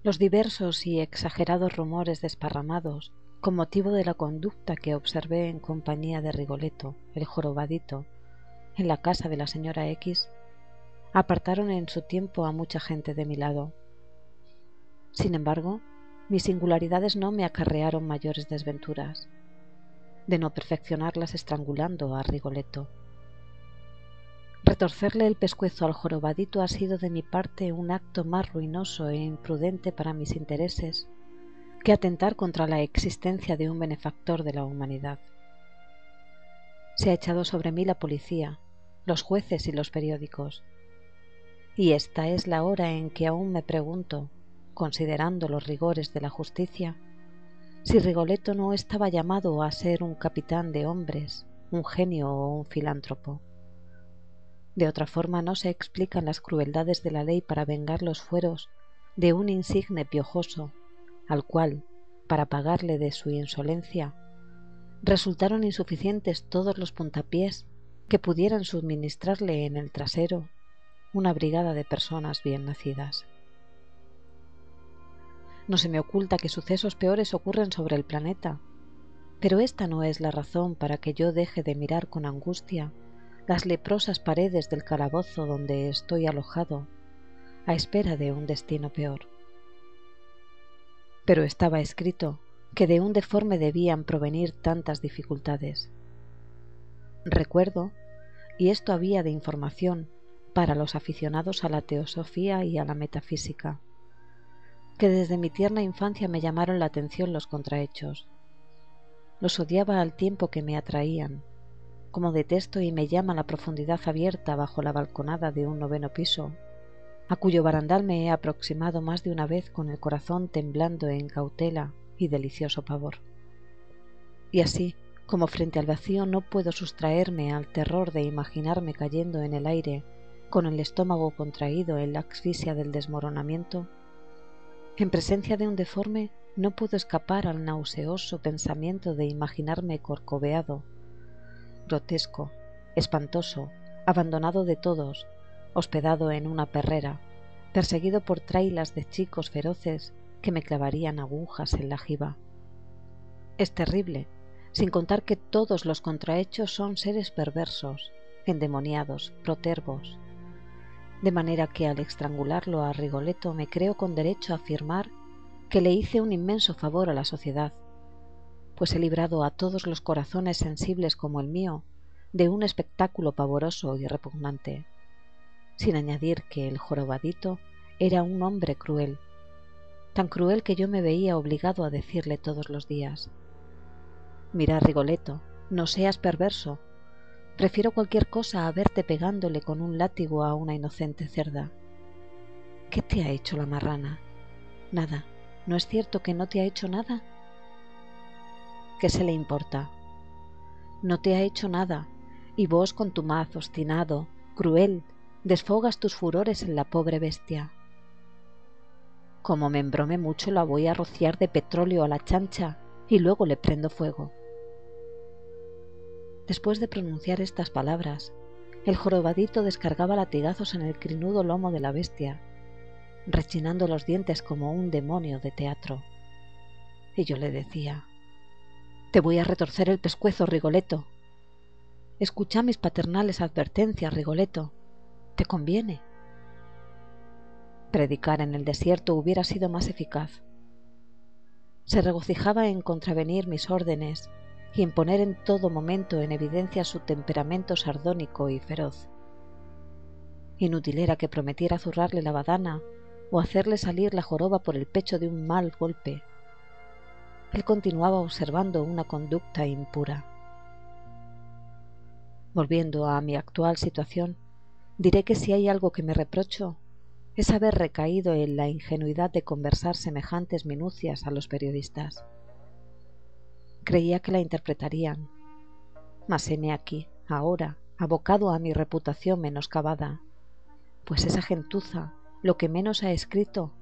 Los diversos y exagerados rumores desparramados con motivo de la conducta que observé en compañía de Rigoletto, el jorobadito, en la casa de la señora X, apartaron en su tiempo a mucha gente de mi lado. Sin embargo, mis singularidades no me acarrearon mayores desventuras, de no perfeccionarlas estrangulando a Rigoletto. Retorcerle el pescuezo al jorobadito ha sido de mi parte un acto más ruinoso e imprudente para mis intereses que atentar contra la existencia de un benefactor de la humanidad. Se ha echado sobre mí la policía, los jueces y los periódicos, y esta es la hora en que aún me pregunto, considerando los rigores de la justicia, si Rigoletto no estaba llamado a ser un capitán de hombres, un genio o un filántropo. De otra forma no se explican las crueldades de la ley para vengar los fueros de un insigne piojoso, al cual, para pagarle de su insolencia, resultaron insuficientes todos los puntapiés que pudieran suministrarle en el trasero una brigada de personas bien nacidas. No se me oculta que sucesos peores ocurren sobre el planeta, pero esta no es la razón para que yo deje de mirar con angustia las leprosas paredes del calabozo donde estoy alojado, a espera de un destino peor. Pero estaba escrito que de un deforme debían provenir tantas dificultades. Recuerdo, y esto había de información para los aficionados a la teosofía y a la metafísica, que desde mi tierna infancia me llamaron la atención los contrahechos. Los odiaba al tiempo que me atraían, como detesto y me llama la profundidad abierta bajo la balconada de un 9º piso, a cuyo barandal me he aproximado más de una vez con el corazón temblando en cautela y delicioso pavor. Y así, como frente al vacío no puedo sustraerme al terror de imaginarme cayendo en el aire con el estómago contraído en la asfixia del desmoronamiento, en presencia de un deforme no puedo escapar al nauseoso pensamiento de imaginarme corcoveado, grotesco, espantoso, abandonado de todos, hospedado en una perrera, perseguido por trailas de chicos feroces que me clavarían agujas en la jiba. Es terrible, sin contar que todos los contrahechos son seres perversos, endemoniados, protervos, de manera que al estrangularlo a Rigoletto me creo con derecho a afirmar que le hice un inmenso favor a la sociedad, pues he librado a todos los corazones sensibles como el mío de un espectáculo pavoroso y repugnante, sin añadir que el jorobadito era un hombre cruel, tan cruel que yo me veía obligado a decirle todos los días: «Mira, Rigoletto, no seas perverso, prefiero cualquier cosa a verte pegándole con un látigo a una inocente cerda». «¿Qué te ha hecho la marrana?» «Nada. ¿No es cierto que no te ha hecho nada?» «¿Qué se le importa?» «No te ha hecho nada, y vos contumaz, obstinado, cruel, desfogas tus furores en la pobre bestia». «Como me embrome mucho la voy a rociar de petróleo a la chancha y luego le prendo fuego». Después de pronunciar estas palabras, el jorobadito descargaba latigazos en el crinudo lomo de la bestia, rechinando los dientes como un demonio de teatro. Y yo le decía: «Te voy a retorcer el pescuezo, Rigoletto. Escucha mis paternales advertencias, Rigoletto. Te conviene». Predicar en el desierto hubiera sido más eficaz. Se regocijaba en contravenir mis órdenes y en poner en todo momento en evidencia su temperamento sardónico y feroz. Inútil era que prometiera zurrarle la badana o hacerle salir la joroba por el pecho de un mal golpe. Él continuaba observando una conducta impura. Volviendo a mi actual situación, diré que si hay algo que me reprocho es haber recaído en la ingenuidad de conversar semejantes minucias a los periodistas. Creía que la interpretarían, mas heme aquí, ahora, abocado a mi reputación menoscabada, pues esa gentuza lo que menos ha escrito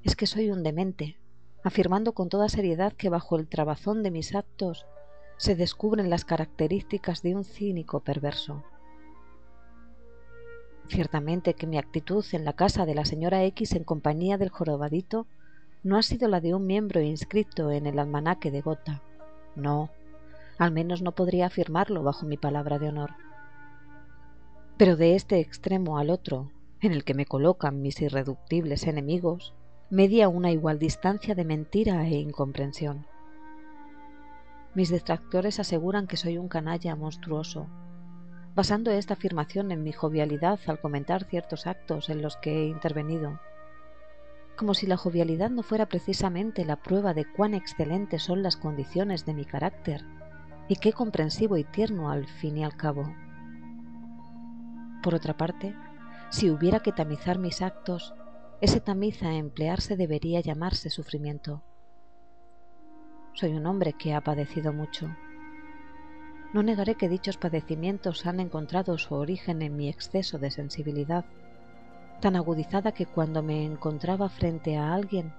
es que soy un demente, afirmando con toda seriedad que bajo el trabazón de mis actos se descubren las características de un cínico perverso. Ciertamente que mi actitud en la casa de la señora X en compañía del jorobadito no ha sido la de un miembro inscrito en el almanaque de Gotha. No, al menos no podría afirmarlo bajo mi palabra de honor. Pero de este extremo al otro, en el que me colocan mis irreductibles enemigos, media una igual distancia de mentira e incomprensión. Mis detractores aseguran que soy un canalla monstruoso, basando esta afirmación en mi jovialidad al comentar ciertos actos en los que he intervenido, como si la jovialidad no fuera precisamente la prueba de cuán excelentes son las condiciones de mi carácter y qué comprensivo y tierno al fin y al cabo. Por otra parte, si hubiera que tamizar mis actos, ese tamiz a emplearse debería llamarse sufrimiento. Soy un hombre que ha padecido mucho. No negaré que dichos padecimientos han encontrado su origen en mi exceso de sensibilidad, tan agudizada que cuando me encontraba frente a alguien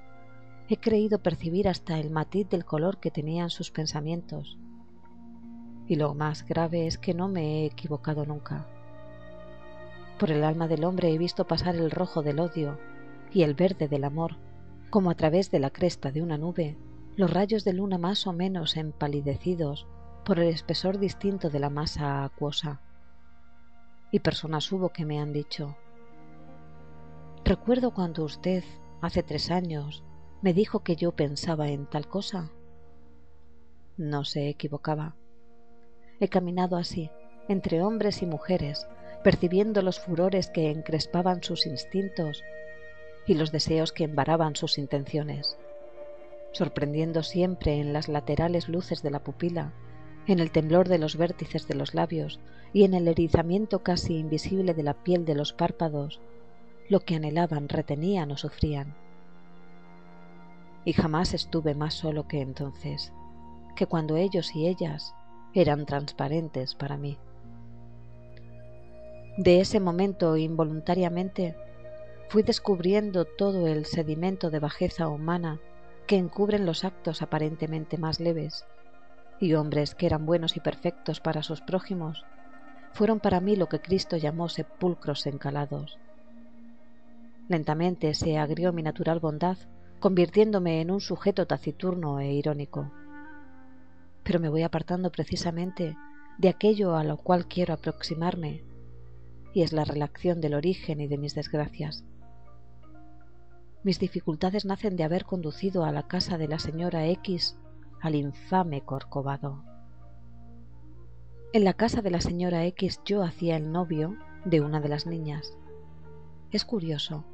he creído percibir hasta el matiz del color que tenían sus pensamientos. Y lo más grave es que no me he equivocado nunca. Por el alma del hombre he visto pasar el rojo del odio y el verde del amor, como a través de la cresta de una nube, los rayos de luna más o menos empalidecidos por el espesor distinto de la masa acuosa. Y personas hubo que me han dicho: recuerdo cuando usted, hace 3 años, me dijo que yo pensaba en tal cosa. No se equivocaba. He caminado así, entre hombres y mujeres, percibiendo los furores que encrespaban sus instintos y los deseos que embaraban sus intenciones, sorprendiendo siempre en las laterales luces de la pupila, en el temblor de los vértices de los labios y en el erizamiento casi invisible de la piel de los párpados, lo que anhelaban, retenían o sufrían. Y jamás estuve más solo que entonces, que cuando ellos y ellas eran transparentes para mí. De ese momento, involuntariamente, fui descubriendo todo el sedimento de bajeza humana que encubren los actos aparentemente más leves, y hombres que eran buenos y perfectos para sus prójimos fueron para mí lo que Cristo llamó sepulcros encalados. Lentamente se agrió mi natural bondad, convirtiéndome en un sujeto taciturno e irónico. Pero me voy apartando precisamente de aquello a lo cual quiero aproximarme, y es la relación del origen y de mis desgracias. Mis dificultades nacen de haber conducido a la casa de la señora X al infame Corcovado. En la casa de la señora X yo hacía el novio de una de las niñas. Es curioso.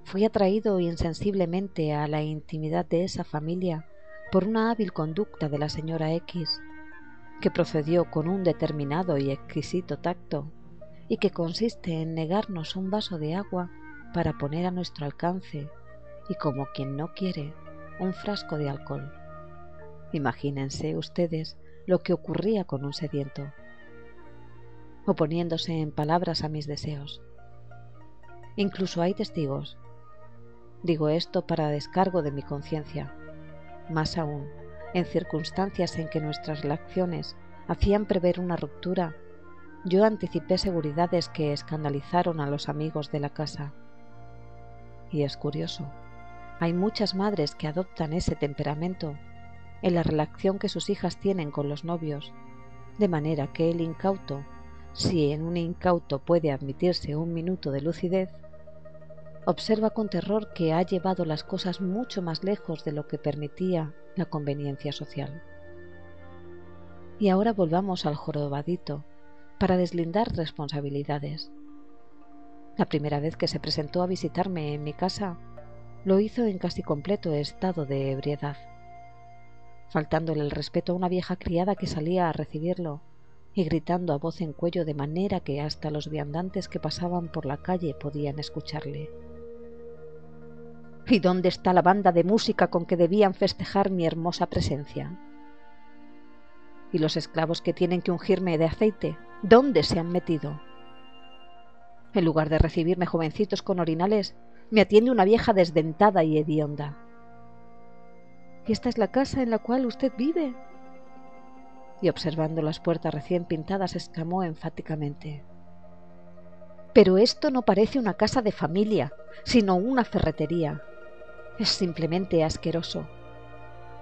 Fui atraído insensiblemente a la intimidad de esa familia por una hábil conducta de la señora X, que procedió con un determinado y exquisito tacto, y que consiste en negarnos un vaso de agua para poner a nuestro alcance, y como quien no quiere, un frasco de alcohol. Imagínense ustedes lo que ocurría con un sediento, oponiéndose en palabras a mis deseos. Incluso hay testigos. Digo esto para descargo de mi conciencia. Más aún, en circunstancias en que nuestras relaciones hacían prever una ruptura, yo anticipé seguridades que escandalizaron a los amigos de la casa. Y es curioso, hay muchas madres que adoptan ese temperamento en la relación que sus hijas tienen con los novios, de manera que el incauto, si en un incauto puede admitirse un minuto de lucidez, observa con terror que ha llevado las cosas mucho más lejos de lo que permitía la conveniencia social. Y ahora volvamos al jorobadito para deslindar responsabilidades. La primera vez que se presentó a visitarme en mi casa, lo hizo en casi completo estado de ebriedad, faltándole el respeto a una vieja criada que salía a recibirlo y gritando a voz en cuello de manera que hasta los viandantes que pasaban por la calle podían escucharle. ¿Y dónde está la banda de música con que debían festejar mi hermosa presencia? ¿Y los esclavos que tienen que ungirme de aceite? ¿Dónde se han metido? En lugar de recibirme jovencitos con orinales, me atiende una vieja desdentada y hedionda. ¿Y esta es la casa en la cual usted vive? Y observando las puertas recién pintadas, exclamó enfáticamente: pero esto no parece una casa de familia, sino una ferretería. Es simplemente asqueroso.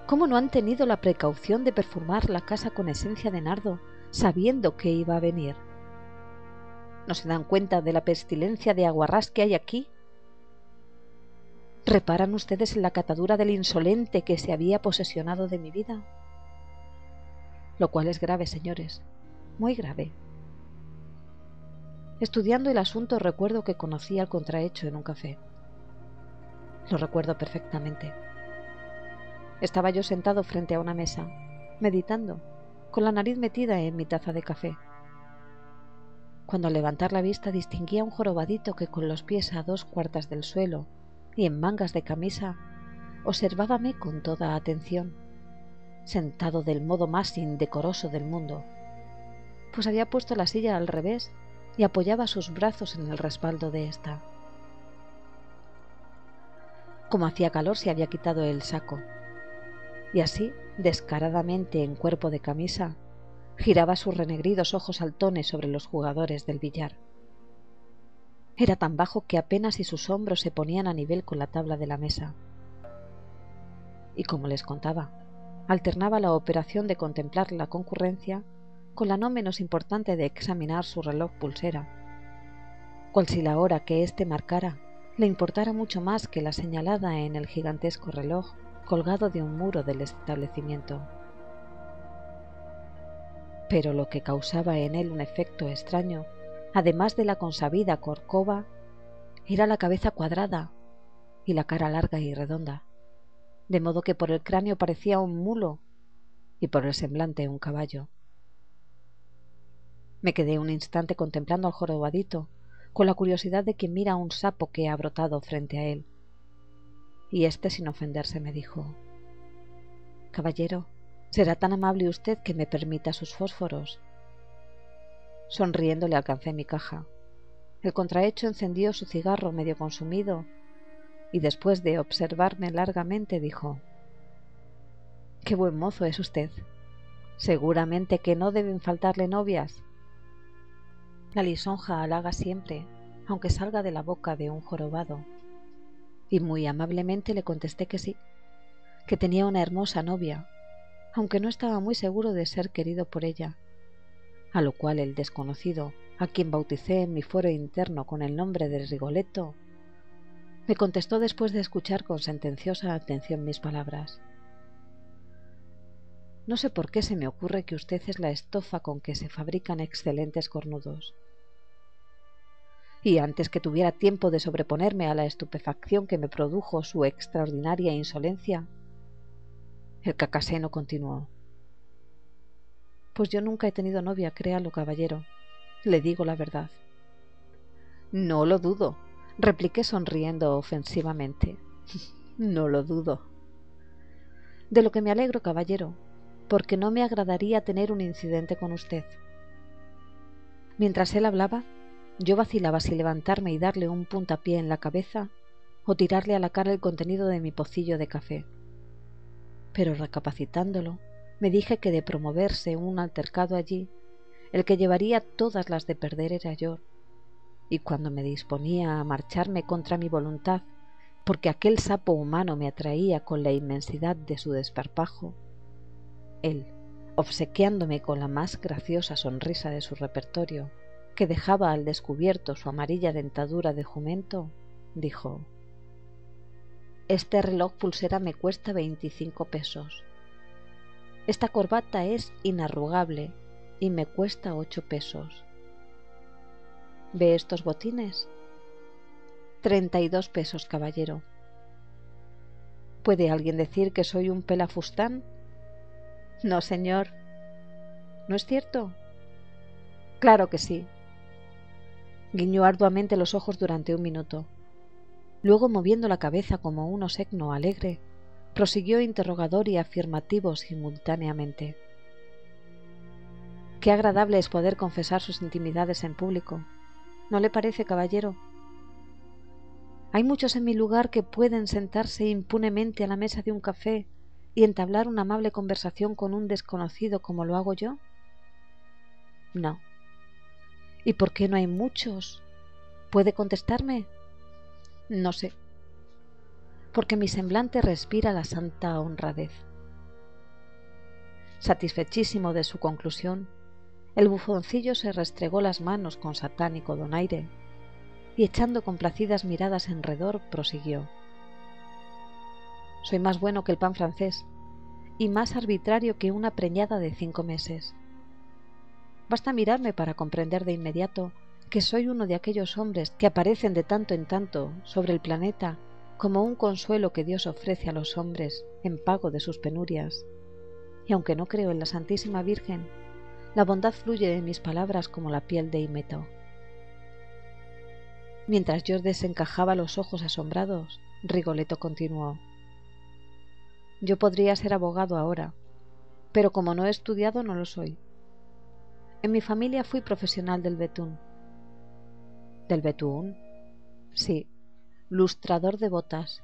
¿Cómo no han tenido la precaución de perfumar la casa con esencia de nardo, sabiendo que iba a venir? ¿No se dan cuenta de la pestilencia de aguarrás que hay aquí? ¿Reparan ustedes en la catadura del insolente que se había posesionado de mi vida? Lo cual es grave, señores, muy grave. Estudiando el asunto recuerdo que conocí al contrahecho en un café. Lo recuerdo perfectamente. Estaba yo sentado frente a una mesa, meditando, con la nariz metida en mi taza de café. Cuando al levantar la vista distinguí a un jorobadito que con los pies a 2/4 del suelo y en mangas de camisa observábame con toda atención, sentado del modo más indecoroso del mundo, pues había puesto la silla al revés y apoyaba sus brazos en el respaldo de ésta. Como hacía calor se había quitado el saco, y así, descaradamente en cuerpo de camisa, giraba sus renegridos ojos saltones sobre los jugadores del billar. Era tan bajo que apenas si sus hombros se ponían a nivel con la tabla de la mesa. Y como les contaba, alternaba la operación de contemplar la concurrencia con la no menos importante de examinar su reloj pulsera, cual si la hora que éste marcara le importara mucho más que la señalada en el gigantesco reloj colgado de un muro del establecimiento. Pero lo que causaba en él un efecto extraño, además de la consabida corcova, era la cabeza cuadrada y la cara larga y redonda, de modo que por el cráneo parecía un mulo y por el semblante un caballo. Me quedé un instante contemplando al jorobadito, con la curiosidad de quien mira a un sapo que ha brotado frente a él. Y éste, sin ofenderse, me dijo: «Caballero, ¿será tan amable usted que me permita sus fósforos?» Sonriendo le alcancé mi caja. El contrahecho encendió su cigarro medio consumido y después de observarme largamente dijo: «Qué buen mozo es usted. Seguramente que no deben faltarle novias». La lisonja halaga siempre, aunque salga de la boca de un jorobado. Y muy amablemente le contesté que sí, que tenía una hermosa novia, aunque no estaba muy seguro de ser querido por ella, a lo cual el desconocido, a quien bauticé en mi fuero interno con el nombre de Rigoletto, me contestó después de escuchar con sentenciosa atención mis palabras: «No sé por qué se me ocurre que usted es la estofa con que se fabrican excelentes cornudos». Y antes que tuviera tiempo de sobreponerme a la estupefacción que me produjo su extraordinaria insolencia, el cacaseno continuó: «Pues yo nunca he tenido novia, créalo, caballero. Le digo la verdad». «No lo dudo», repliqué sonriendo ofensivamente. «No lo dudo». «De lo que me alegro, caballero, porque no me agradaría tener un incidente con usted». Mientras él hablaba, yo vacilaba si levantarme y darle un puntapié en la cabeza o tirarle a la cara el contenido de mi pocillo de café. Pero recapacitándolo, me dije que de promoverse un altercado allí, el que llevaría todas las de perder era yo, y cuando me disponía a marcharme contra mi voluntad, porque aquel sapo humano me atraía con la inmensidad de su desparpajo, él, obsequiándome con la más graciosa sonrisa de su repertorio, que dejaba al descubierto su amarilla dentadura de jumento, dijo: «Este reloj pulsera me cuesta 25 pesos. Esta corbata es inarrugable y me cuesta 8 pesos. ¿Ve estos botines? 32 pesos, caballero. ¿Puede alguien decir que soy un pelafustán? No, señor. ¿No es cierto? Claro que sí». Guiñó arduamente los ojos durante un minuto. Luego, moviendo la cabeza como un osegno alegre, prosiguió interrogador y afirmativo simultáneamente. «Qué agradable es poder confesar sus intimidades en público. ¿No le parece, caballero? Hay muchos en mi lugar que pueden sentarse impunemente a la mesa de un café y entablar una amable conversación con un desconocido como lo hago yo. No. ¿Y por qué no hay muchos? ¿Puede contestarme? No sé. porque mi semblante respira la santa honradez. Satisfechísimo de su conclusión, el bufoncillo se restregó las manos con satánico donaire y echando complacidas miradas en redor prosiguió: soy más bueno que el pan francés y más arbitrario que una preñada de 5 meses. Basta mirarme para comprender de inmediato que soy uno de aquellos hombres que aparecen de tanto en tanto sobre el planeta como un consuelo que Dios ofrece a los hombres en pago de sus penurias. Y aunque no creo en la Santísima Virgen, la bondad fluye de mis palabras como la piel de Himeto. Mientras yo desencajaba los ojos asombrados, Rigoletto continuó: yo podría ser abogado ahora, pero como no he estudiado no lo soy. En mi familia fui profesional del betún. ¿Del betún? Sí, lustrador de botas,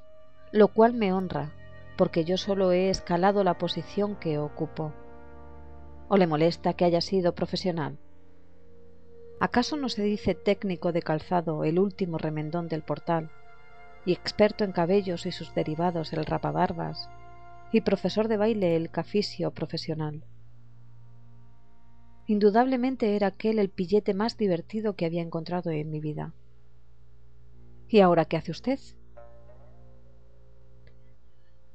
lo cual me honra, porque yo solo he escalado la posición que ocupo. ¿O le molesta que haya sido profesional? ¿Acaso no se dice técnico de calzado el último remendón del portal, y experto en cabellos y sus derivados el rapabarbas, y profesor de baile el cafisio profesional? Indudablemente era aquel el pillete más divertido que había encontrado en mi vida. ¿Y ahora qué hace usted?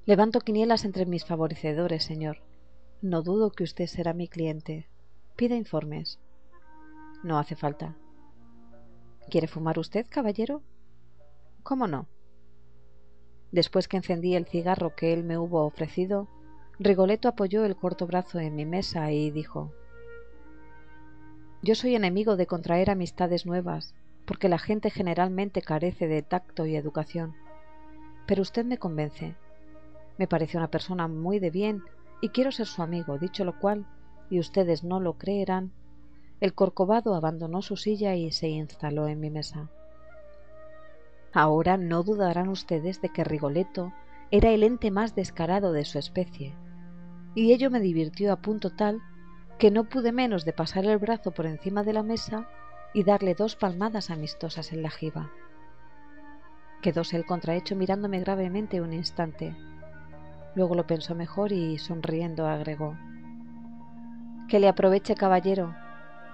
Levanto quinielas entre mis favorecedores, señor. No dudo que usted será mi cliente. Pida informes. No hace falta. ¿Quiere fumar usted, caballero? ¿Cómo no? Después que encendí el cigarro que él me hubo ofrecido, Rigoletto apoyó el corto brazo en mi mesa y dijo: yo soy enemigo de contraer amistades nuevas, porque la gente generalmente carece de tacto y educación. Pero usted me convence. Me parece una persona muy de bien y quiero ser su amigo, dicho lo cual, y ustedes no lo creerán, el Corcovado abandonó su silla y se instaló en mi mesa. Ahora no dudarán ustedes de que Rigoletto era el ente más descarado de su especie, y ello me divirtió a punto tal que no pude menos de pasar el brazo por encima de la mesa y darle 2 palmadas amistosas en la jiba. Quedóse el contrahecho mirándome gravemente un instante. Luego lo pensó mejor y, sonriendo, agregó: que le aproveche, caballero,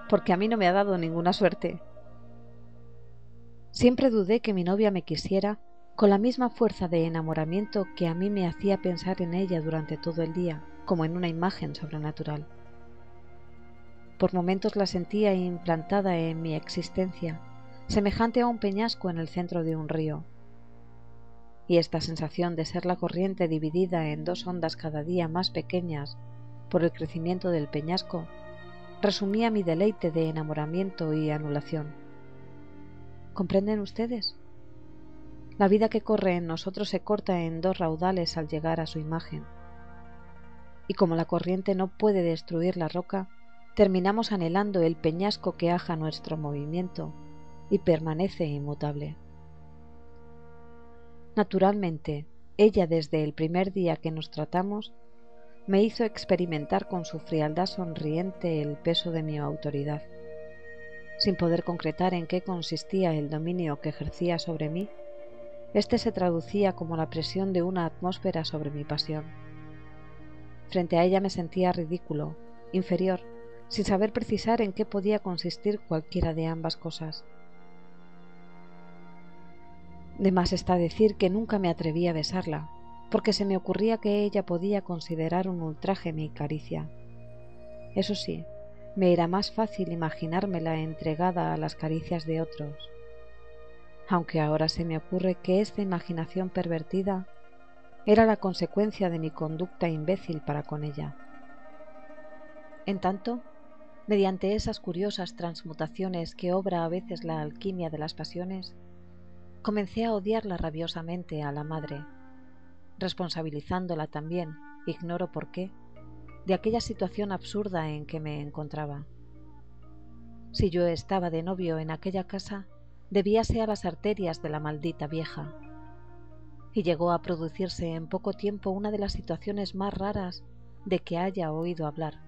porque a mí no me ha dado ninguna suerte. Siempre dudé que mi novia me quisiera con la misma fuerza de enamoramiento que a mí me hacía pensar en ella durante todo el día, como en una imagen sobrenatural. Por momentos la sentía implantada en mi existencia, semejante a un peñasco en el centro de un río. Y esta sensación de ser la corriente dividida en 2 ondas cada día más pequeñas por el crecimiento del peñasco, resumía mi deleite de enamoramiento y anulación. ¿Comprenden ustedes? La vida que corre en nosotros se corta en 2 raudales al llegar a su imagen. Y como la corriente no puede destruir la roca, terminamos anhelando el peñasco que aja nuestro movimiento y permanece inmutable. Naturalmente, ella desde el primer día que nos tratamos me hizo experimentar con su frialdad sonriente el peso de mi autoridad. Sin poder concretar en qué consistía el dominio que ejercía sobre mí, este se traducía como la presión de una atmósfera sobre mi pasión. Frente a ella me sentía ridículo, inferior, sin saber precisar en qué podía consistir cualquiera de ambas cosas. De más está decir que nunca me atreví a besarla, porque se me ocurría que ella podía considerar un ultraje mi caricia. Eso sí, me era más fácil imaginármela entregada a las caricias de otros, aunque ahora se me ocurre que esta imaginación pervertida era la consecuencia de mi conducta imbécil para con ella. En tanto, mediante esas curiosas transmutaciones que obra a veces la alquimia de las pasiones, comencé a odiarla rabiosamente a la madre, responsabilizándola también, ignoro por qué, de aquella situación absurda en que me encontraba. Si yo estaba de novio en aquella casa, debíase a las arterias de la maldita vieja. Y llegó a producirse en poco tiempo una de las situaciones más raras de que haya oído hablar,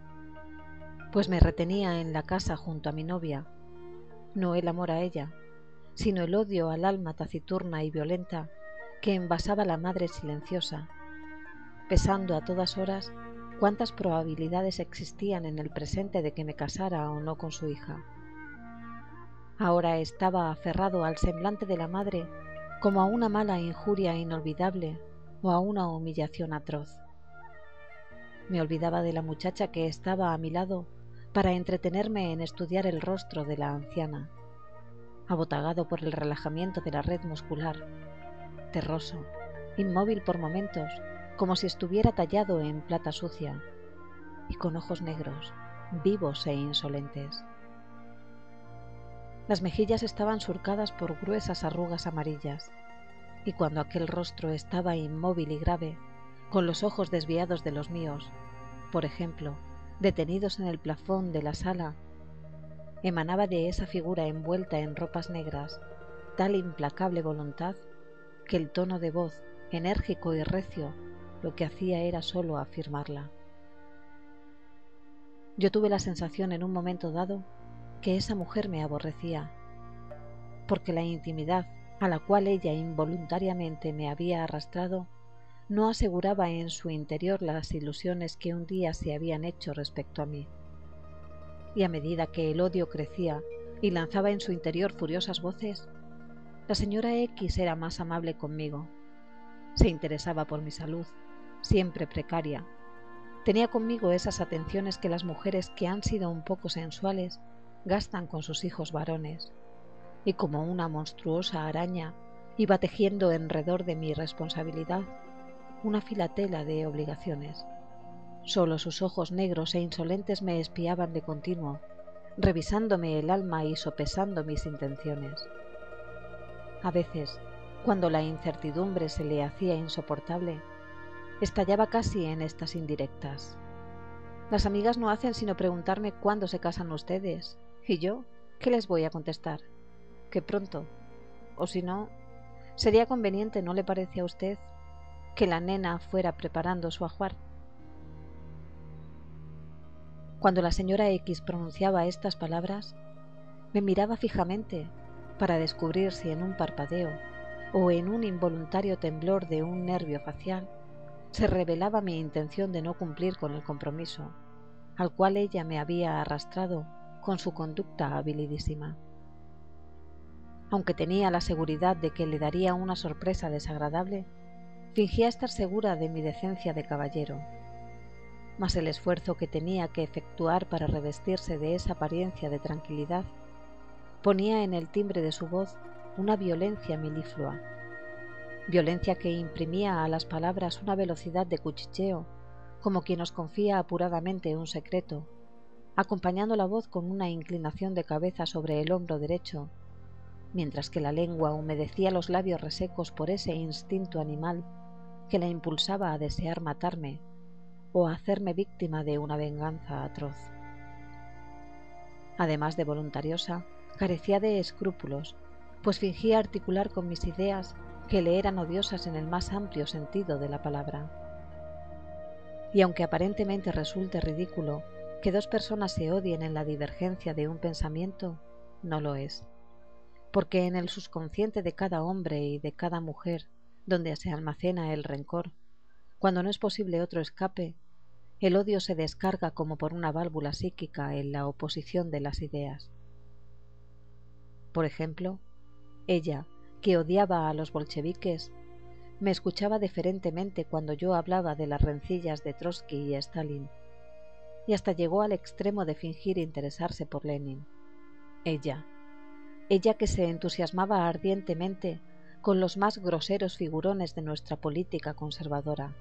pues me retenía en la casa junto a mi novia, no el amor a ella, sino el odio al alma taciturna y violenta que envasaba la madre silenciosa, pesando a todas horas cuántas probabilidades existían en el presente de que me casara o no con su hija. Ahora estaba aferrado al semblante de la madre como a una mala injuria inolvidable o a una humillación atroz. Me olvidaba de la muchacha que estaba a mi lado para entretenerme en estudiar el rostro de la anciana, abotagado por el relajamiento de la red muscular, terroso, inmóvil por momentos, como si estuviera tallado en plata sucia, y con ojos negros, vivos e insolentes. Las mejillas estaban surcadas por gruesas arrugas amarillas, y cuando aquel rostro estaba inmóvil y grave, con los ojos desviados de los míos, por ejemplo, detenidos en el plafón de la sala, emanaba de esa figura envuelta en ropas negras tal implacable voluntad que el tono de voz, enérgico y recio, lo que hacía era solo afirmarla. Yo tuve la sensación en un momento dado que esa mujer me aborrecía, porque la intimidad a la cual ella involuntariamente me había arrastrado no aseguraba en su interior las ilusiones que un día se habían hecho respecto a mí. Y a medida que el odio crecía y lanzaba en su interior furiosas voces, la señora X era más amable conmigo. Se interesaba por mi salud, siempre precaria. Tenía conmigo esas atenciones que las mujeres que han sido un poco sensuales gastan con sus hijos varones, y como una monstruosa araña iba tejiendo alrededor de mi responsabilidad una filatela de obligaciones. Solo sus ojos negros e insolentes me espiaban de continuo, revisándome el alma y sopesando mis intenciones. A veces, cuando la incertidumbre se le hacía insoportable, estallaba casi en estas indirectas. Las amigas no hacen sino preguntarme cuándo se casan ustedes, y yo, ¿qué les voy a contestar? Que pronto, o si no, sería conveniente, ¿no le parece a usted, que la nena fuera preparando su ajuar? Cuando la señora X pronunciaba estas palabras, me miraba fijamente para descubrir si en un parpadeo o en un involuntario temblor de un nervio facial se revelaba mi intención de no cumplir con el compromiso al cual ella me había arrastrado con su conducta habilidísima. Aunque tenía la seguridad de que le daría una sorpresa desagradable, fingía estar segura de mi decencia de caballero, mas el esfuerzo que tenía que efectuar para revestirse de esa apariencia de tranquilidad ponía en el timbre de su voz una violencia meliflua, violencia que imprimía a las palabras una velocidad de cuchicheo, como quien os confía apuradamente un secreto, acompañando la voz con una inclinación de cabeza sobre el hombro derecho, mientras que la lengua humedecía los labios resecos por ese instinto animal que la impulsaba a desear matarme o a hacerme víctima de una venganza atroz. Además de voluntariosa, carecía de escrúpulos, pues fingía articular con mis ideas que le eran odiosas en el más amplio sentido de la palabra. Y aunque aparentemente resulte ridículo que dos personas se odien en la divergencia de un pensamiento, no lo es, porque en el subconsciente de cada hombre y de cada mujer, donde se almacena el rencor, cuando no es posible otro escape, el odio se descarga como por una válvula psíquica en la oposición de las ideas. Por ejemplo, ella, que odiaba a los bolcheviques, me escuchaba deferentemente cuando yo hablaba de las rencillas de Trotsky y Stalin, y hasta llegó al extremo de fingir interesarse por Lenin. Ella que se entusiasmaba ardientemente con los más groseros figurones de nuestra política conservadora.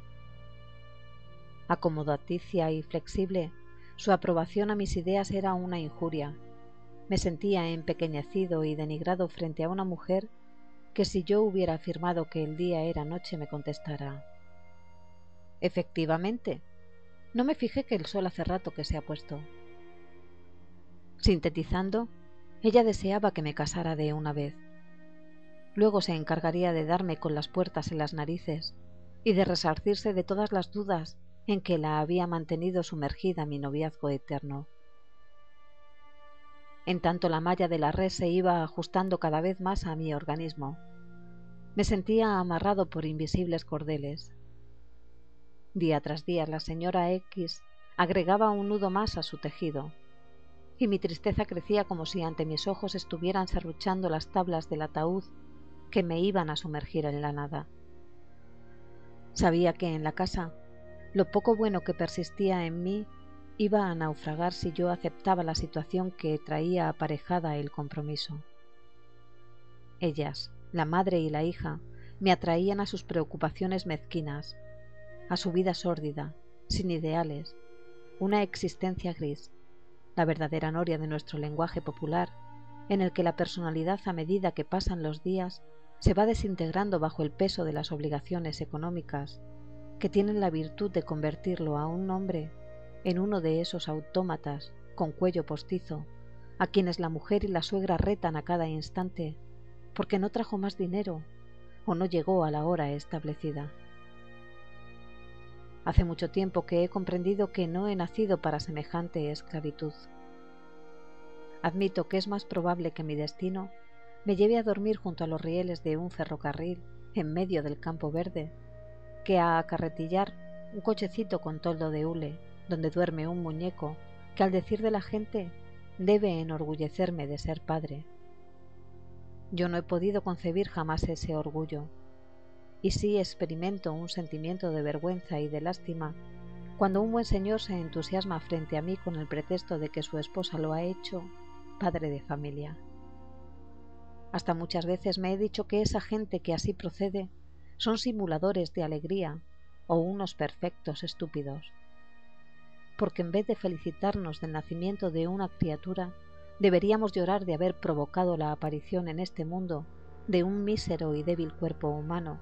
Acomodaticia y flexible, su aprobación a mis ideas era una injuria. Me sentía empequeñecido y denigrado frente a una mujer que, si yo hubiera afirmado que el día era noche, me contestara: efectivamente, no me fijé que el sol hace rato que se ha puesto. Sintetizando, ella deseaba que me casara de una vez. Luego se encargaría de darme con las puertas en las narices y de resarcirse de todas las dudas en que la había mantenido sumergida mi noviazgo eterno. En tanto la malla de la red se iba ajustando cada vez más a mi organismo. Me sentía amarrado por invisibles cordeles. Día tras día la señora X agregaba un nudo más a su tejido, y mi tristeza crecía como si ante mis ojos estuvieran serruchando las tablas del ataúd que me iban a sumergir en la nada. Sabía que en la casa lo poco bueno que persistía en mí iba a naufragar si yo aceptaba la situación que traía aparejada el compromiso. Ellas, la madre y la hija, me atraían a sus preocupaciones mezquinas, a su vida sórdida, sin ideales, una existencia gris, la verdadera noria de nuestro lenguaje popular, en el que la personalidad a medida que pasan los días se va desintegrando bajo el peso de las obligaciones económicas que tienen la virtud de convertirlo a un hombre en uno de esos autómatas con cuello postizo a quienes la mujer y la suegra retan a cada instante porque no trajo más dinero o no llegó a la hora establecida. Hace mucho tiempo que he comprendido que no he nacido para semejante esclavitud. Admito que es más probable que mi destino me lleve a dormir junto a los rieles de un ferrocarril en medio del campo verde, que a acarretillar un cochecito con toldo de hule, donde duerme un muñeco que, al decir de la gente, debe enorgullecerme de ser padre. Yo no he podido concebir jamás ese orgullo, y sí experimento un sentimiento de vergüenza y de lástima cuando un buen señor se entusiasma frente a mí con el pretexto de que su esposa lo ha hecho padre de familia. Hasta muchas veces me he dicho que esa gente que así procede son simuladores de alegría o unos perfectos estúpidos, porque en vez de felicitarnos del nacimiento de una criatura, deberíamos llorar de haber provocado la aparición en este mundo de un mísero y débil cuerpo humano,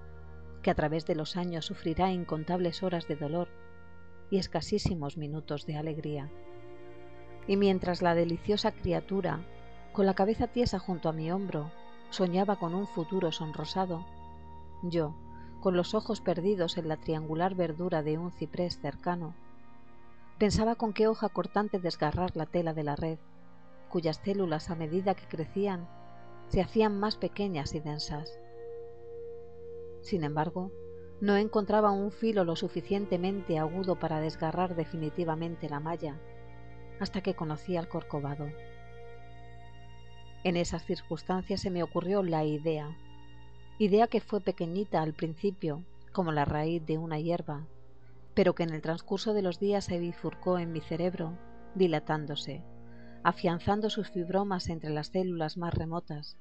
que a través de los años sufrirá incontables horas de dolor y escasísimos minutos de alegría. Y mientras la deliciosa criatura, con la cabeza tiesa junto a mi hombro, soñaba con un futuro sonrosado, yo, con los ojos perdidos en la triangular verdura de un ciprés cercano, pensaba con qué hoja cortante desgarrar la tela de la red, cuyas células a medida que crecían se hacían más pequeñas y densas. Sin embargo, no encontraba un filo lo suficientemente agudo para desgarrar definitivamente la malla, hasta que conocí al Corcovado. En esas circunstancias se me ocurrió la idea que fue pequeñita al principio, como la raíz de una hierba, pero que en el transcurso de los días se bifurcó en mi cerebro, dilatándose, afianzando sus fibromas entre las células más remotas.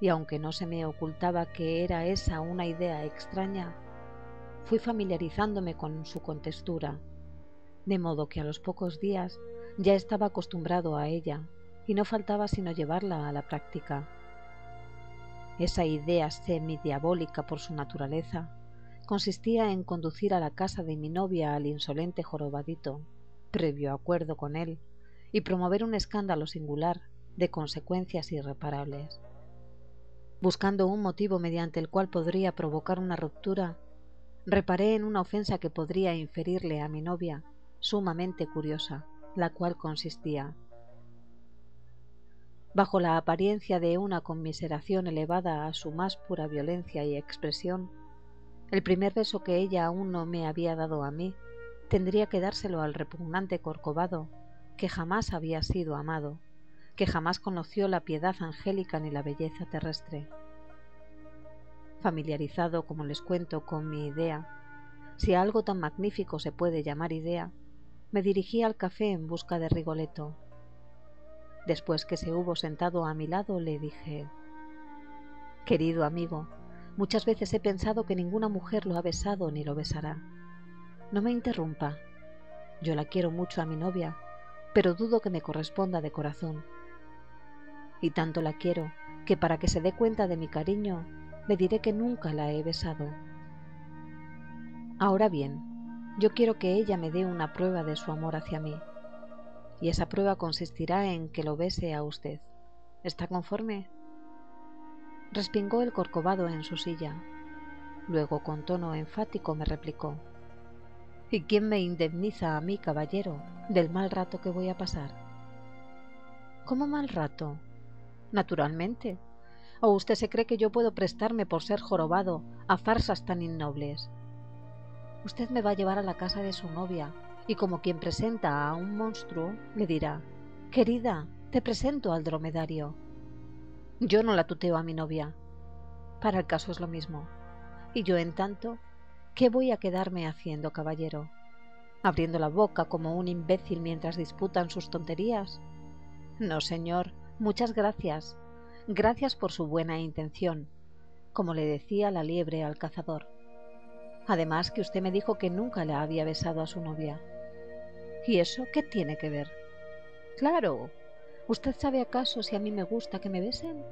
Y aunque no se me ocultaba que era esa una idea extraña, fui familiarizándome con su contextura, de modo que a los pocos días ya estaba acostumbrado a ella y no faltaba sino llevarla a la práctica. Esa idea semidiabólica por su naturaleza consistía en conducir a la casa de mi novia al insolente jorobadito, previo acuerdo con él, y promover un escándalo singular de consecuencias irreparables. Buscando un motivo mediante el cual podría provocar una ruptura, reparé en una ofensa que podría inferirle a mi novia, sumamente curiosa, la cual consistía: bajo la apariencia de una conmiseración elevada a su más pura violencia y expresión, el primer beso que ella aún no me había dado a mí tendría que dárselo al repugnante Corcovado, que jamás había sido amado, que jamás conoció la piedad angélica ni la belleza terrestre. Familiarizado, como les cuento, con mi idea, si a algo tan magnífico se puede llamar idea, me dirigí al café en busca de Rigoletto. Después que se hubo sentado a mi lado, le dije: «Querido amigo, muchas veces he pensado que ninguna mujer lo ha besado ni lo besará. No me interrumpa. Yo la quiero mucho a mi novia, pero dudo que me corresponda de corazón. Y tanto la quiero que, para que se dé cuenta de mi cariño, le diré que nunca la he besado. Ahora bien, yo quiero que ella me dé una prueba de su amor hacia mí, y esa prueba consistirá en que lo bese a usted. ¿Está conforme?». Respingó el Corcovado en su silla. Luego, con tono enfático, me replicó: «¿Y quién me indemniza a mí, caballero, del mal rato que voy a pasar?». «¿Cómo mal rato?». «Naturalmente. ¿O usted se cree que yo puedo prestarme por ser jorobado a farsas tan innobles? Usted me va a llevar a la casa de su novia y como quien presenta a un monstruo le dirá: querida, te presento al dromedario. Yo no la tuteo a mi novia. Para el caso es lo mismo. Y yo, en tanto, ¿qué voy a quedarme haciendo, caballero? ¿Abriendo la boca como un imbécil mientras disputan sus tonterías? No, señor, muchas gracias. Gracias por su buena intención, como le decía la liebre al cazador. Además que usted me dijo que nunca le había besado a su novia. ¿Y eso qué tiene que ver? Claro. ¿Usted sabe acaso si a mí me gusta que me besen?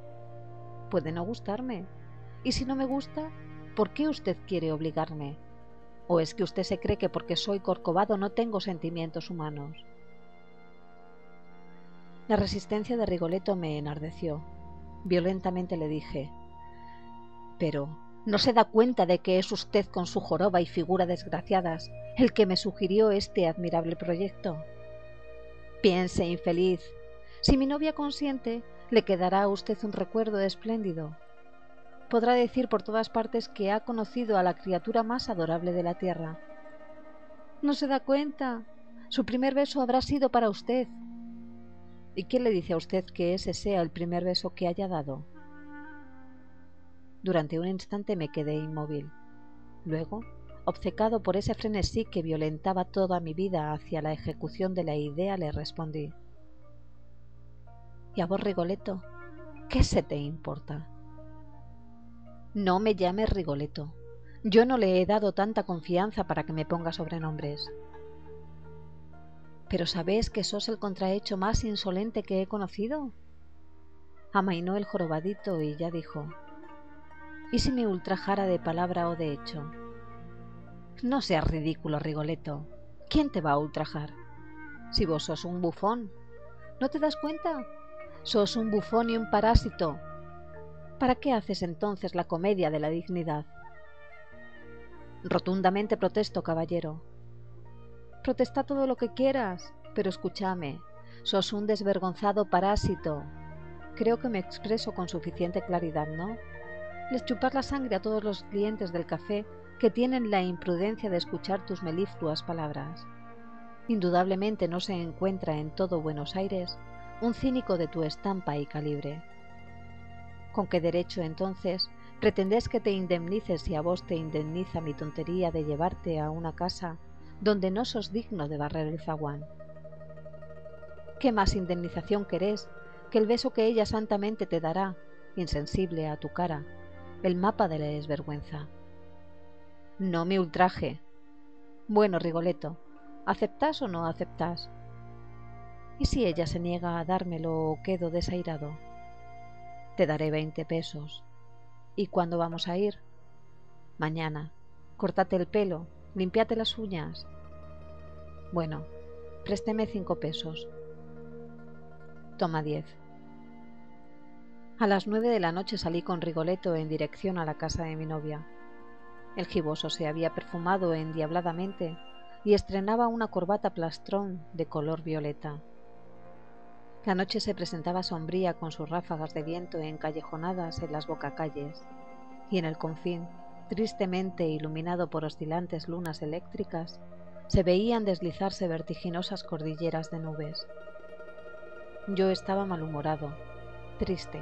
Puede no gustarme. Y si no me gusta, ¿por qué usted quiere obligarme? ¿O es que usted se cree que porque soy Corcovado no tengo sentimientos humanos? La resistencia de Rigoletto me enardeció. Violentamente le dije: pero ¿no se da cuenta de que es usted con su joroba y figura desgraciadas el que me sugirió este admirable proyecto? Piense, infeliz, si mi novia consiente, le quedará a usted un recuerdo espléndido. Podrá decir por todas partes que ha conocido a la criatura más adorable de la tierra. ¿No se da cuenta? Su primer beso habrá sido para usted. ¿Y quién le dice a usted que ese sea el primer beso que haya dado? Durante un instante me quedé inmóvil. Luego, obcecado por ese frenesí que violentaba toda mi vida hacia la ejecución de la idea, le respondí: ¿y a vos, Rigoletto, qué se te importa? No me llames Rigoletto. Yo no le he dado tanta confianza para que me ponga sobrenombres. ¿Pero sabes que sos el contrahecho más insolente que he conocido? Amainó el jorobadito y ya dijo: ¿y si me ultrajara de palabra o de hecho? No seas ridículo, Rigoletto. ¿Quién te va a ultrajar? Si vos sos un bufón. ¿No te das cuenta? Sos un bufón y un parásito. ¿Para qué haces entonces la comedia de la dignidad? Rotundamente protesto, caballero. Protesta todo lo que quieras, pero escúchame. Sos un desvergonzado parásito. Creo que me expreso con suficiente claridad, ¿no? Les chupas la sangre a todos los clientes del café que tienen la imprudencia de escuchar tus melifluas palabras. Indudablemente no se encuentra en todo Buenos Aires un cínico de tu estampa y calibre. ¿Con qué derecho, entonces, pretendés que te indemnices si a vos te indemniza mi tontería de llevarte a una casa donde no sos digno de barrer el zaguán? ¿Qué más indemnización querés que el beso que ella santamente te dará, insensible a tu cara, el mapa de la desvergüenza? No me ultraje. Bueno, Rigoletto, ¿aceptás o no aceptás? ¿Y si ella se niega a dármelo o quedo desairado? Te daré 20 pesos. ¿Y cuándo vamos a ir? Mañana. Córtate el pelo, límpiate las uñas. Bueno, présteme 5 pesos. Toma 10. A las 9 de la noche salí con Rigoletto en dirección a la casa de mi novia. El giboso se había perfumado endiabladamente y estrenaba una corbata plastrón de color violeta. La noche se presentaba sombría con sus ráfagas de viento encallejonadas en las bocacalles, y en el confín, tristemente iluminado por oscilantes lunas eléctricas, se veían deslizarse vertiginosas cordilleras de nubes. Yo estaba malhumorado, triste.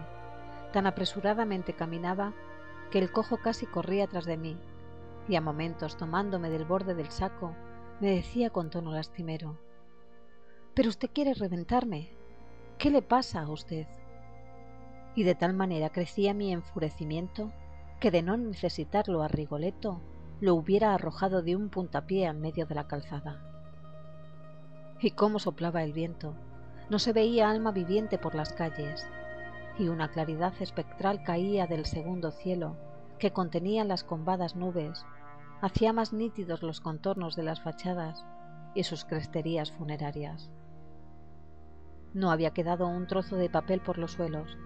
Tan apresuradamente caminaba que el cojo casi corría tras de mí, y a momentos, tomándome del borde del saco, me decía con tono lastimero: «¿Pero usted quiere reventarme? ¿Qué le pasa a usted?». Y de tal manera crecía mi enfurecimiento que, de no necesitarlo a Rigoletto, lo hubiera arrojado de un puntapié en medio de la calzada. Y cómo soplaba el viento. No se veía alma viviente por las calles, y una claridad espectral caía del segundo cielo que contenía las combadas nubes, hacía más nítidos los contornos de las fachadas y sus cresterías funerarias. No había quedado un trozo de papel por los suelos.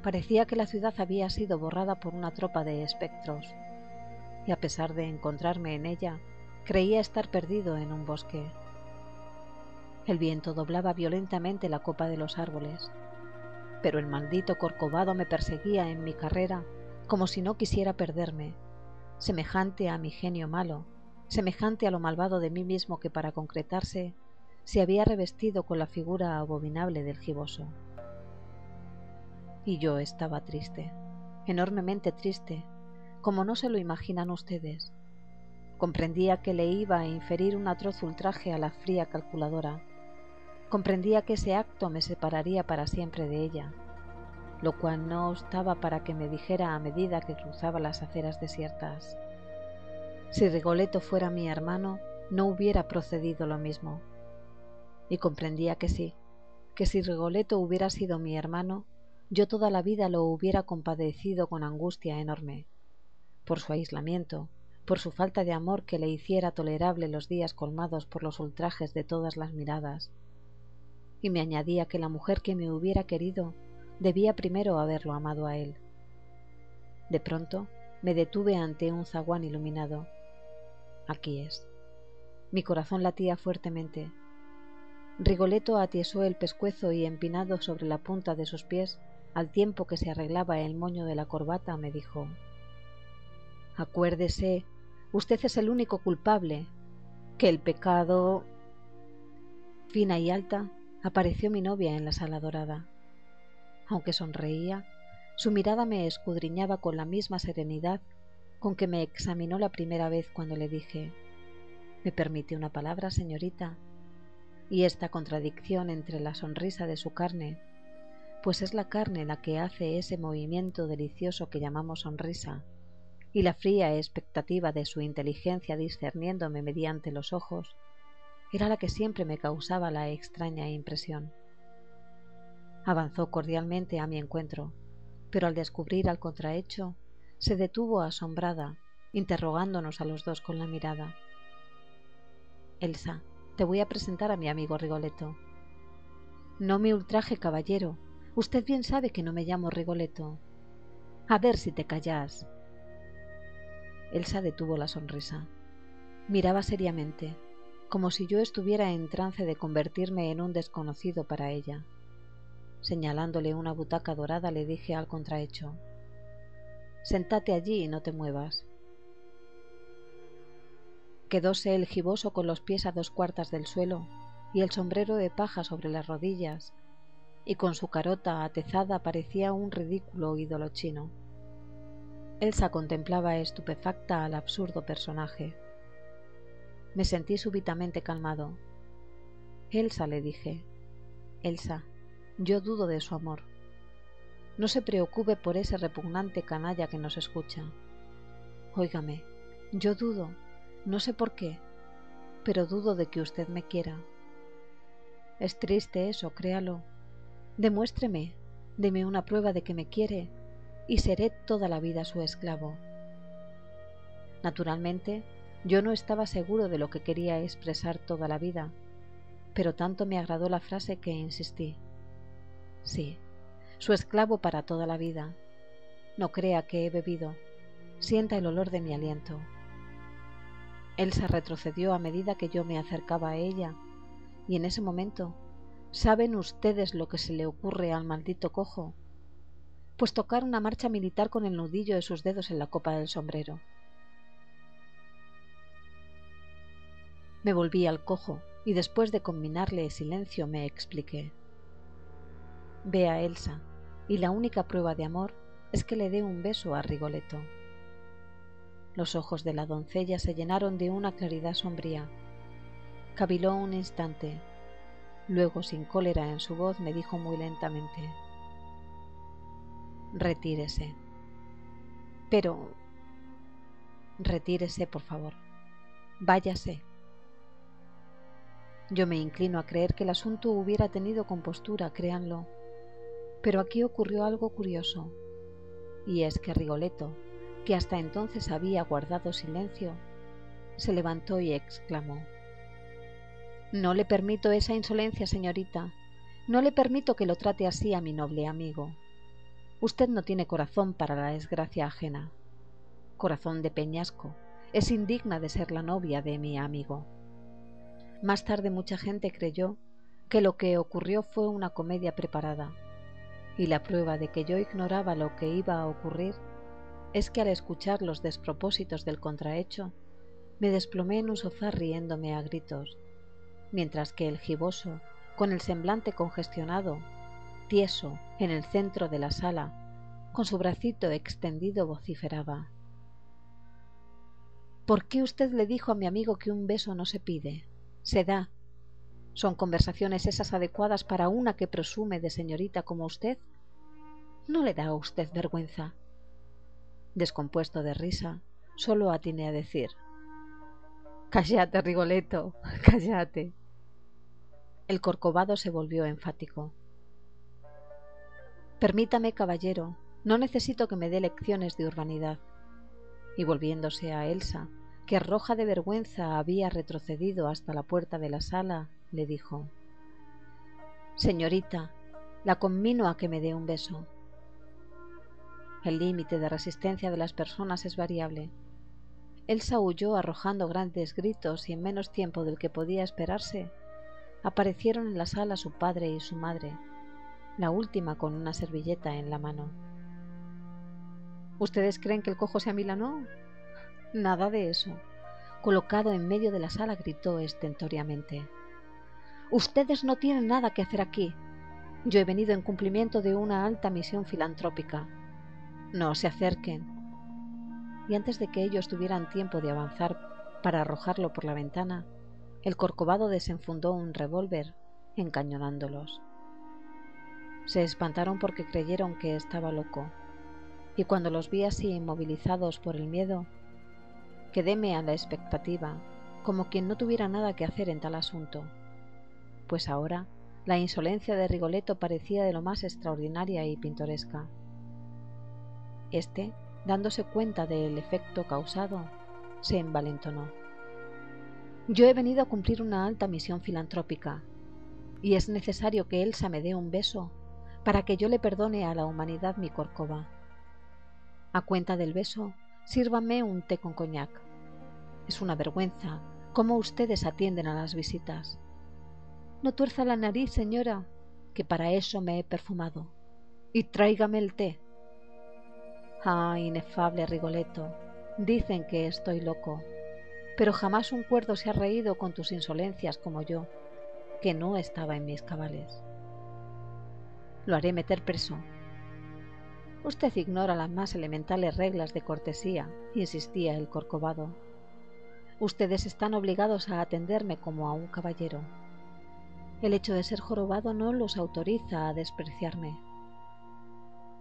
Parecía que la ciudad había sido borrada por una tropa de espectros, y a pesar de encontrarme en ella, creía estar perdido en un bosque. El viento doblaba violentamente la copa de los árboles. pero el maldito Corcovado me perseguía en mi carrera como si no quisiera perderme, semejante a mi genio malo, semejante a lo malvado de mí mismo que para concretarse se había revestido con la figura abominable del giboso. Y yo estaba triste, enormemente triste, como no se lo imaginan ustedes. Comprendía que le iba a inferir un atroz ultraje a la fría calculadora. Comprendía que ese acto me separaría para siempre de ella, lo cual no obstaba para que me dijera a medida que cruzaba las aceras desiertas: si Rigoletto fuera mi hermano, no hubiera procedido lo mismo. Y comprendía que sí, que si Rigoletto hubiera sido mi hermano, yo toda la vida lo hubiera compadecido con angustia enorme, por su aislamiento, por su falta de amor que le hiciera tolerable los días colmados por los ultrajes de todas las miradas. Y me añadía que la mujer que me hubiera querido debía primero haberlo amado a él. De pronto me detuve ante un zaguán iluminado. Aquí es. Mi corazón latía fuertemente. Rigoletto atiesó el pescuezo y, empinado sobre la punta de sus pies, al tiempo que se arreglaba el moño de la corbata, me dijo: acuérdese, usted es el único culpable, que el pecado... Fina y alta apareció mi novia en la sala dorada. Aunque sonreía, su mirada me escudriñaba con la misma serenidad con que me examinó la primera vez cuando le dije: ¿me permite una palabra, señorita? Y esta contradicción entre la sonrisa de su carne, pues es la carne la que hace ese movimiento delicioso que llamamos sonrisa, y la fría expectativa de su inteligencia discerniéndome mediante los ojos, era la que siempre me causaba la extraña impresión. Avanzó cordialmente a mi encuentro, pero al descubrir al contrahecho, se detuvo asombrada, interrogándonos a los dos con la mirada. Elsa, te voy a presentar a mi amigo Rigoletto. No me ultraje, caballero. Usted bien sabe que no me llamo Rigoletto. A ver si te callas. Elsa detuvo la sonrisa. Miraba seriamente, como si yo estuviera en trance de convertirme en un desconocido para ella. Señalándole una butaca dorada, le dije al contrahecho: sentate allí y no te muevas. Quedóse el giboso con los pies a 2/4 del suelo y el sombrero de paja sobre las rodillas, y con su carota atezada parecía un ridículo ídolo chino. Elsa contemplaba estupefacta al absurdo personaje. Me sentí súbitamente calmado. Elsa, le dije, Elsa, yo dudo de su amor. No se preocupe por ese repugnante canalla que nos escucha. Óigame, yo dudo, no sé por qué, pero dudo de que usted me quiera. Es triste eso, créalo. Demuéstreme, deme una prueba de que me quiere, y seré toda la vida su esclavo. Naturalmente, yo no estaba seguro de lo que quería expresar toda la vida, pero tanto me agradó la frase que insistí. Sí, su esclavo para toda la vida. No crea que he bebido. Sienta el olor de mi aliento. Elsa retrocedió a medida que yo me acercaba a ella, y en ese momento, ¿saben ustedes lo que se le ocurre al maldito cojo? Pues tocar una marcha militar con el nudillo de sus dedos en la copa del sombrero. Me volví al cojo y después de combinarle silencio me expliqué. Vea, Elsa, y la única prueba de amor es que le dé un beso a Rigoletto. Los ojos de la doncella se llenaron de una claridad sombría. Caviló un instante. Luego, sin cólera en su voz, me dijo muy lentamente: retírese. Pero... retírese, por favor. Váyase. Yo me inclino a creer que el asunto hubiera tenido compostura, créanlo. Pero aquí ocurrió algo curioso, y es que Rigoletto, que hasta entonces había guardado silencio, se levantó y exclamó: no le permito esa insolencia, señorita. No le permito que lo trate así a mi noble amigo. Usted no tiene corazón para la desgracia ajena. Corazón de peñasco. Es indigna de ser la novia de mi amigo. Más tarde mucha gente creyó que lo que ocurrió fue una comedia preparada. Y la prueba de que yo ignoraba lo que iba a ocurrir es que al escuchar los despropósitos del contrahecho, me desplomé en un sofá riéndome a gritos, mientras que el giboso, con el semblante congestionado, tieso en el centro de la sala, con su bracito extendido vociferaba: ¿Por qué usted le dijo a mi amigo que un beso no se pide? Se da. ¿Son conversaciones esas adecuadas para una que presume de señorita como usted? ¿No le da a usted vergüenza? Descompuesto de risa, solo atiné a decir: Cállate, Rigoletto, cállate. El Corcovado se volvió enfático. Permítame, caballero, no necesito que me dé lecciones de urbanidad. Y volviéndose a Elsa, que roja de vergüenza había retrocedido hasta la puerta de la sala, le dijo: Señorita, la conmino a que me dé un beso. El límite de resistencia de las personas es variable. Elsa huyó arrojando grandes gritos y en menos tiempo del que podía esperarse, aparecieron en la sala su padre y su madre, la última con una servilleta en la mano. ¿Ustedes creen que el cojo se amilanó? Nada de eso. Colocado en medio de la sala, gritó estentóreamente: Ustedes no tienen nada que hacer aquí. Yo he venido en cumplimiento de una alta misión filantrópica. No se acerquen. Y antes de que ellos tuvieran tiempo de avanzar para arrojarlo por la ventana, el Corcovado desenfundó un revólver, encañonándolos. Se espantaron porque creyeron que estaba loco, y cuando los vi así inmovilizados por el miedo, quedéme a la expectativa, como quien no tuviera nada que hacer en tal asunto, pues ahora la insolencia de Rigoletto parecía de lo más extraordinaria y pintoresca. Este, dándose cuenta del efecto causado, se envalentonó. Yo he venido a cumplir una alta misión filantrópica, y es necesario que Elsa me dé un beso para que yo le perdone a la humanidad mi Corcova. A cuenta del beso, sírvame un té con coñac. Es una vergüenza cómo ustedes atienden a las visitas. No tuerza la nariz, señora, que para eso me he perfumado. Y tráigame el té. Ah, inefable Rigoletto, dicen que estoy loco, pero jamás un cuerdo se ha reído con tus insolencias como yo, que no estaba en mis cabales. Lo haré meter preso. Usted ignora las más elementales reglas de cortesía, insistía el Corcovado. Ustedes están obligados a atenderme como a un caballero. El hecho de ser jorobado no los autoriza a despreciarme.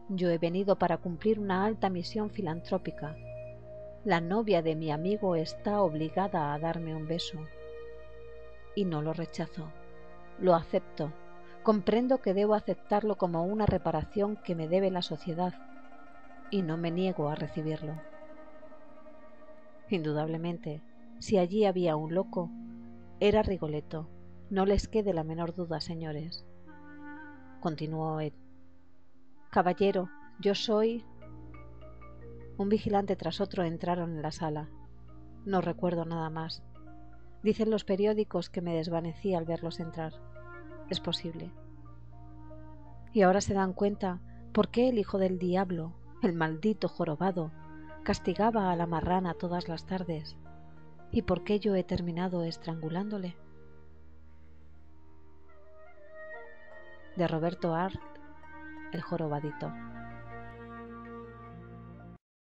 Yo he venido para cumplir una alta misión filantrópica. La novia de mi amigo está obligada a darme un beso. Y no lo rechazo. Lo acepto. Comprendo que debo aceptarlo como una reparación que me debe la sociedad, y no me niego a recibirlo. Indudablemente, si allí había un loco, era Rigoletto. No les quede la menor duda, señores. Continuó Ed. Caballero, yo soy... Un vigilante tras otro entraron en la sala. No recuerdo nada más. Dicen los periódicos que me desvanecí al verlos entrar. Es posible. Y ahora se dan cuenta por qué el hijo del diablo, el maldito jorobado, castigaba a la marrana todas las tardes, y por qué yo he terminado estrangulándole. De Roberto Arlt, El jorobadito.